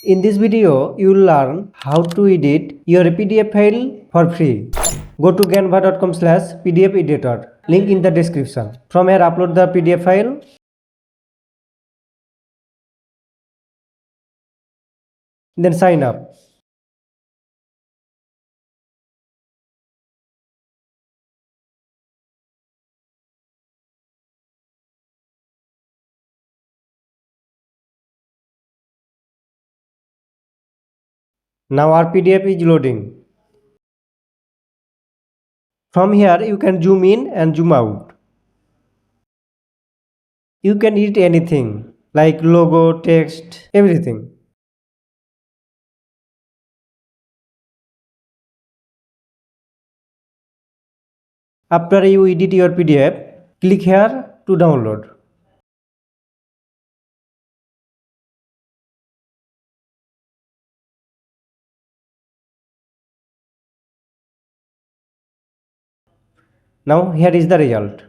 In this video, you will learn how to edit your PDF file for free. Go to canva.com/PDF editor. Link in the description. From here, upload the PDF file. Then sign up. Now our PDF is loading. From here, you can zoom in and zoom out. You can edit anything like logo, text, everything. After you edit your PDF, click here to download. Now here is the result.